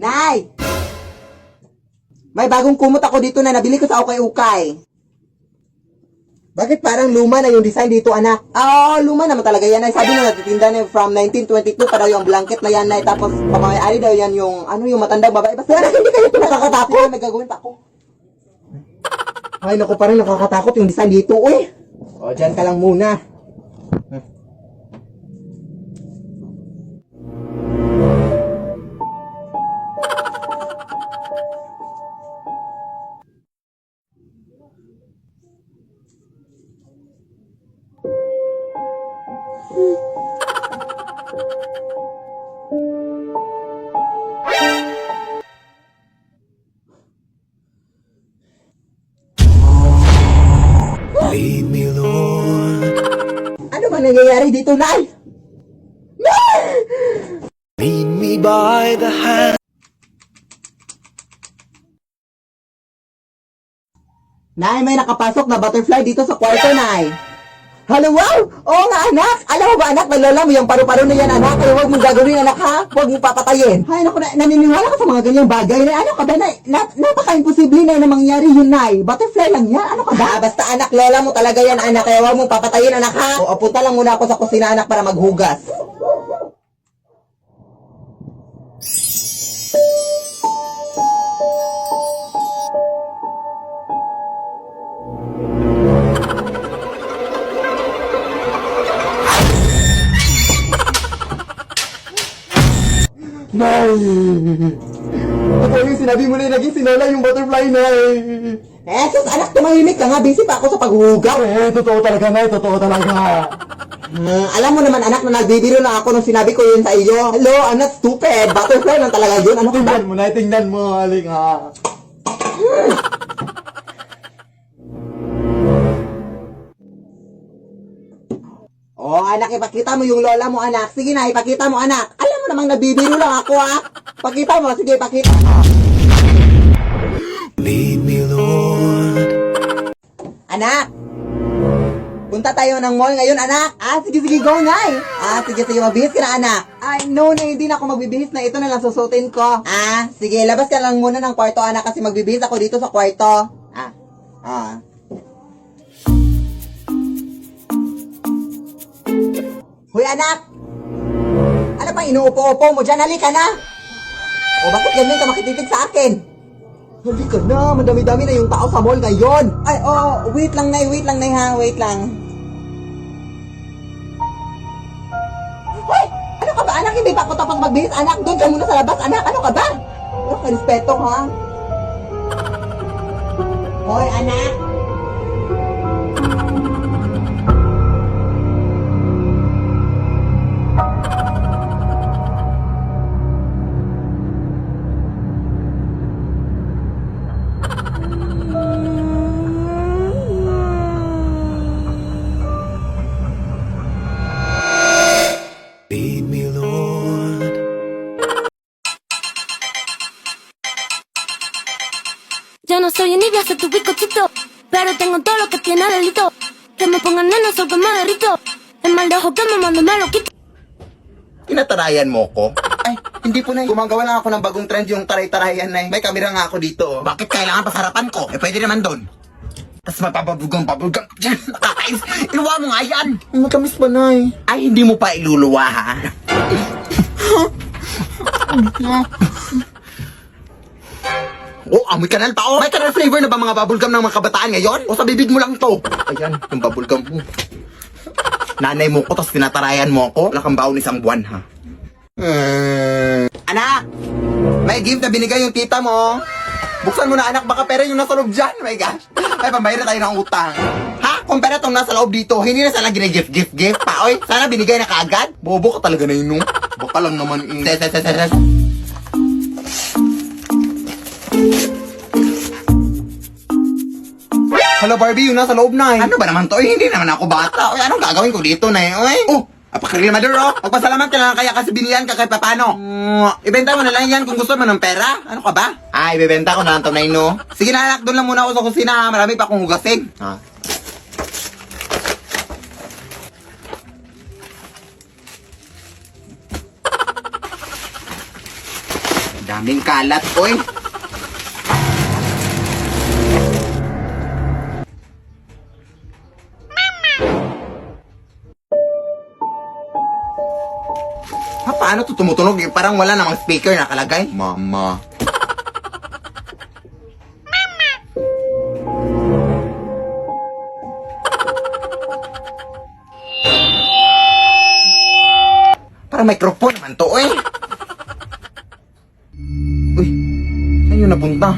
Nay! May bagong kumot ako dito na nabili ko sa ukay-ukay. Bakit parang luma na yung design dito, anak? Oo, luma naman talaga yan, Nay. Sabi na natitinda na from 1922 pa daw yung blanket na yan, Nay. Tapos, pamay-ari daw yan yung, yung matandang babae. Basta, anak, hindi kayo ito nakakatakot. May gagawin pa ako. Ay, naku, parang nakakatakot yung design dito, uy. O, dyan ka lang muna. Lead me, Lord. Ano ba nangyayari dito, Nay? Nay! Lead me by the hand. Nay, may nakapasok na butterfly dito sa kwarto, Nay. Hello, wow! Oo nga, anak! Alam mo ba, anak, nalala mo yung paru-paro na yan, anak? Kaya huwag mong gagawin, anak, ha? Huwag mong papatayin. Ay, naku, naniniwala ka sa mga ganyang bagay, Nay. Ano ka ba, Nay? Napaka-imposible na mangyari yun, Nay. Butterfly lang yan. Ano ka ba? Basta, anak, lola mo talaga yan, anak. Kaya huwag mong papatayin, anak, ha? O, punta lang muna ako sa kusina, anak, para maghugas. Nay! Ako yung sinabi mo na naging sinala yung butterfly, Nay! Sus, anak, tumahimik ka nga. Busy pa ako sa paghugas. Totoo talaga, Nay. Totoo talaga. Alam mo naman, anak, na nagbibiro lang ako nung sinabi ko yun sa iyo. Hello, I'm not stupid. Butterfly lang talaga yun. Ano ka ba? Tingnan mo, Nay. Tingnan mo. Aling, ha? Oh, anak, ipakita mo yung lola mo, anak. Sige na, ipakita mo, anak. Alam mo namang nabibiro lang ako, ha? Pakita mo, sige, ipakita. Lead me, Lord. Anak! Punta tayo ng mall ngayon, anak. Sige, go, Nay. Sige, magbihis ka na, anak. No, na hindi na ako magbibihis na. Ito na lang susutin ko. Sige, labas ka lang muna ng kwarto, anak, kasi magbibihis ako dito sa kwarto. Hoy, anak! Ano pang inuupo-upo mo dyan? Halika na! O, bakit ganyan ka makititig sa akin? Halika na, madami-dami na yung tao sa mall ngayon. Ay, wait lang, Nay, ha, wait lang. Hoy! Ano ka ba, anak? Hindi pa ako tapos magbihis, anak. Doon ka muna sa labas, anak. Ano ka ba? Respeto, ha? Hoy, anak! Lead me, Lord. Yo no soy envidia, soy tu bizcochito, pero tengo todo lo que tiene delito. Que me pongan nena, soy que me derrito. El mal de ojo que me mando me lo quito. Tinatarayan mo ko? Ay, hindi po, Nay. Gumagawa lang ako ng bagong trend, yung taray-tarayan, Nay. May kamera nga ako dito, oh. Bakit kailangan pasarapan ko? Pwede naman doon. Tapos mapapabugong-pabugong. Diyan, nakakais. Iluwa mo nga yan. Matamis ba, Nay? Ay, hindi mo pa iluluwa, ha? Oh, amoy kanal pa, oh. May kanal flavor na ba mga bubblegum ng mga kabataan ngayon? O sa bibig mo lang to? Ayan, yung bubblegum mo. Nanay mo ko, tapos tinatarayan mo ako. Wala kang baon isang buwan, ha? Anak! May gift na binigay yung tita mo. Buksan mo na, anak, baka pera yung nasa loob dyan. Oh my gosh. Ay, pambayad tayo ng utang. Ha? Kung pera tong nasa loob dito, hindi na sana gine-gift pa, oy. Sana binigay na kaagad. Bobo ka talaga na yun, no? Baka lang naman, Hala, Barbie, yung nasa loob na, Ano ba naman to? Eh, hindi naman ako bata. Oy, anong gagawin ko dito na, oy? Oh, apakrimador, oh. Magpasalamat ka lang kaya kasi binilihan ka kahit papano. Ibenta mo na lang yan kung gusto mo ng pera. Ano ka ba? ibebenta ko na lang to, Nay, no? Sige na, anak, doon lang muna ako sa kusina, ha? Marami pa akong hugasin. Dami Daming kalat, oy. Ha, paano to tumutunog? Eh, parang wala namang speaker nakalagay. Mama. Parang microphone naman to, eh. Uy, saan yun napunta?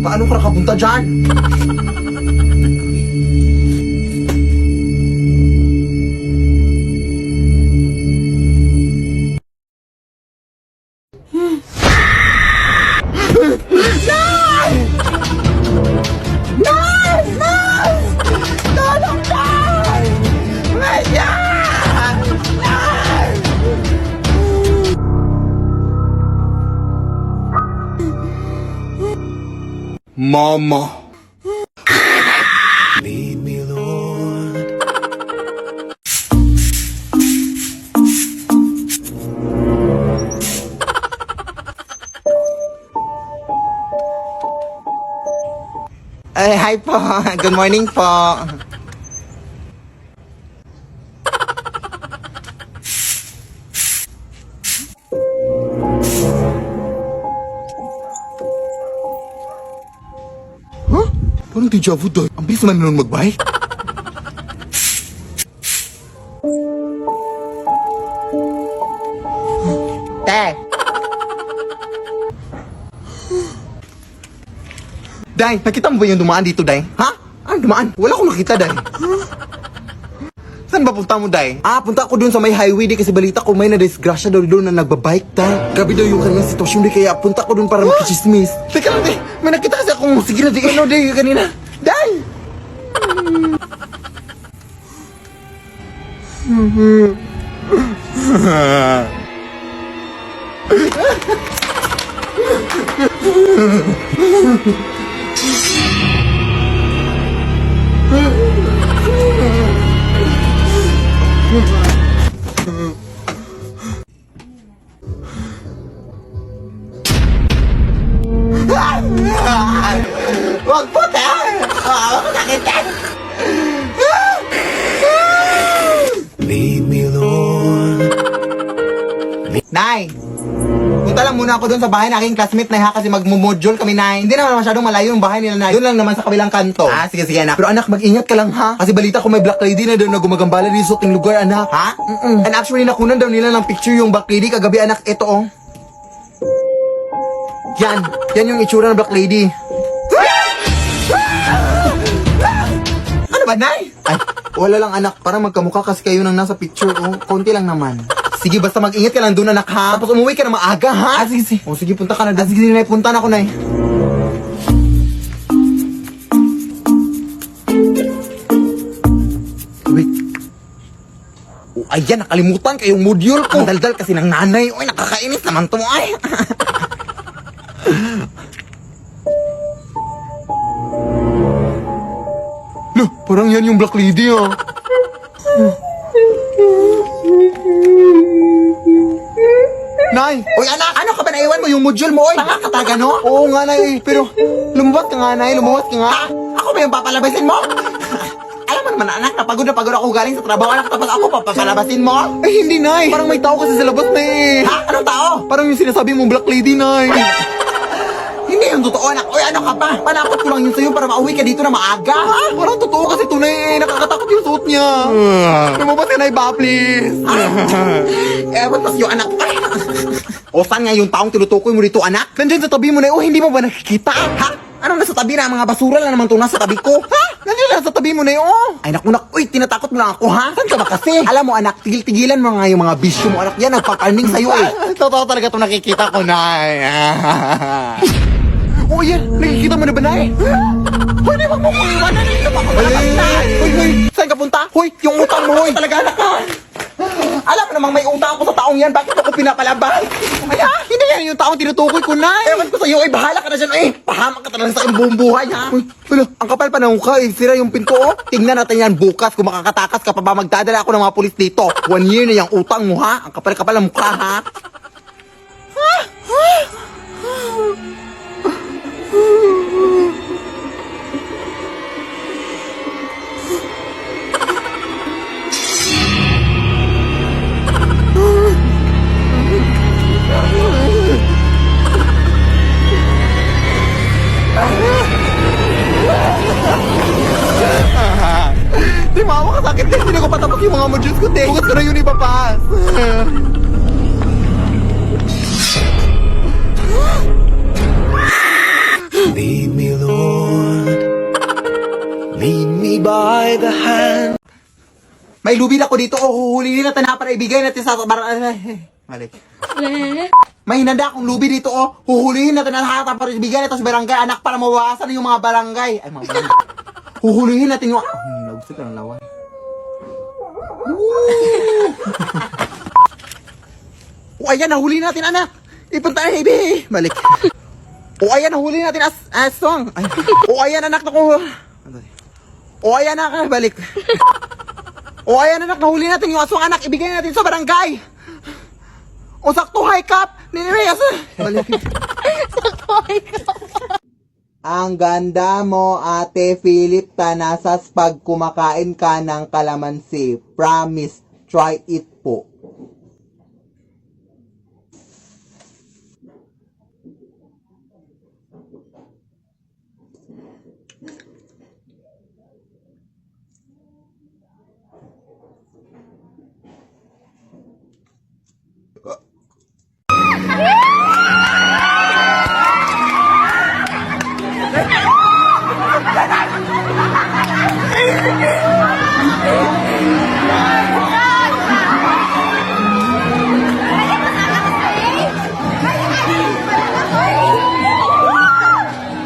Paano ka nakapunta dyan? Mama. Lead me, Lord. Ay, hi po. Good morning po. Huh? Parang deja vu doon. Ang bilis naman nun mag-bike. Te! Day, nakita mo ba yung dumaan dito, Day? Ha? Ah, dumaan? Wala akong nakita, Day. Saan ba punta mo, Day? Ah, punta ako dun sa may highway, Day, kasi balita ko may na-disgrasya daw doon na nagbabike, Day. Grabe daw yung kanyang sitwasyon, Day, kaya punta ko dun para makichismis. Teka lang, Day. May nakita kasi akong, sige na, Day, ano, Day, kanina. Day! Wag po, Day! Wag nakita! Lead me, Lord. Nay! Punta lang muna ako doon sa bahay ng aking classmate, Nay, ha? Kasi magmumodule kami, Nay. Hindi naman masyadong malayo yung bahay nila, Nay. Doon lang naman sa kabilang kanto. Ah, sige, sige, anak. Pero anak, mag-ingat ka lang, ha? Kasi balita ko may black lady na doon na gumagambala din sa ating lugar, anak. Ha? And actually, nakunan daw nila ng picture yung black lady kagabi, anak. Ito, oh. Yan. Yan yung itsura ng black lady. Ano ba, Nay? Ay, wala lang, anak. Parang magkamukha kasi kayo nang nasa picture, oh. Konti lang naman. Sige, basta mag-ingat ka lang doon, anak, ha? Tapos umuwi ka na maaga, ha? Ah, sige, sige. Oh, sige, punta ka na doon. Ah, sige, Nay. Punta na ako, Nay. Wait. Oh, ayan, nakalimutan kayong module ko. Ang daldal kasi ng nanay. Uy, nakakainis naman to, ay. Loh, parang yan yung black lady, ah. Nay! Uy, anak! Ano ka ba naiwan mo yung module mo, oy? Tanga ka taga, no? Oo nga, Nay. Pero, lumabas ka nga, Nay. Lumabas ka nga. Ha? Ako ba yung papalabasin mo? Alam mo naman, anak, napagod na pagod ako galing sa trabaho, anak, tapos ako papalabasin mo? Ay, hindi, Nay. Parang may tao kasi sa labas, Nay. Ha? Anong tao? Parang yung sinasabi mong black lady, Nay. Hindi yung totoo, anak. Uy, ano ka pa? Panakot ko lang yun sa'yo para mauwi ka dito na maaga. Ha? Parang totoo kasi tunay. Nakakatakot yung suot niya. Lumabas ka na iba, please. Eh, ba't yung anak? O, saan nga yung taong tinutukoy mo dito, anak? Nandiyan sa tabi mo na, hindi mo ba nakikita? Ha? Anong nasa tabi na? Mga basura lang naman ito nasa tabi ko. Ha? Nandiyan lang sa tabi mo na yun. Ay, naku, uy, tinatakot mo lang ako, ha? Saan ka ba kasi? Alam mo, anak, tigil-tigilan mo nga yung mga bisyo mo, anak. Yan, nagpaparning sa'yo, eh. Totoo talaga ito nakikita ko, Nay. Oh, yan. Nakikita mo na ba, Nay? Pwede wag mo kong iwanan. Hindi naman ako nakakita. Hoy, hoy. Saan ka punta? Hoy, yung utang mo, hoy. Talaga, anak ka. Alam mo naman, namang may utang ako sa taong yan. Bakit ako pinapalabas? Kaya, hindi yan yung taong tinutukoy ko na. Ewan ko sa'yo, bahala ka na dyan. Pahamak ka talaga sa aking buong buhay, ha? Uy, wala, ang kapal pa ng mukha, sira yung pinto, oh. Tingnan natin yan bukas kung makakatakas ka pa ba magdadala ako ng mga pulis dito. 1 year na yung utang mo, ha? Ang kapal-kapal ng mukha, ha? Di mama kasakit din. Hindi ko patapos yung mga modules ko, te. Bukas ko na yun ipapas. Lead me, Lord. Lead me by the hand. May lubid ako dito. Huhulihin natin na para ibigay natin sa Mali. May hinanda akong lubi dito, Huhulihin natin na lahat para ibigay natin sa barangay, anak, para mawawasan yung mga barangay. Ay, mga barangay. Huhulihin natin yung... Nagsip ka ng lawan. Ayan, nahulihin natin, anak. Ipunta na, ibi. Balik. Ayan, nahulihin natin aswang. Ay. Ayan, anak, naku. Ayan, anak, balik. Ayan, anak, nahulihin natin yung aswang, anak. Ibigay natin sa barangay. Sakto, high cap. Niniwayas. Balik. Ang ganda mo, Ate Philip Tanasas, pag kumakain ka ng kalamansi. Promise, try it po.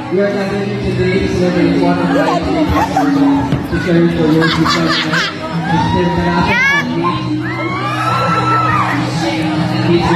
We are gathering today to celebrate one of the to share for your department. Mr. Malasa Beach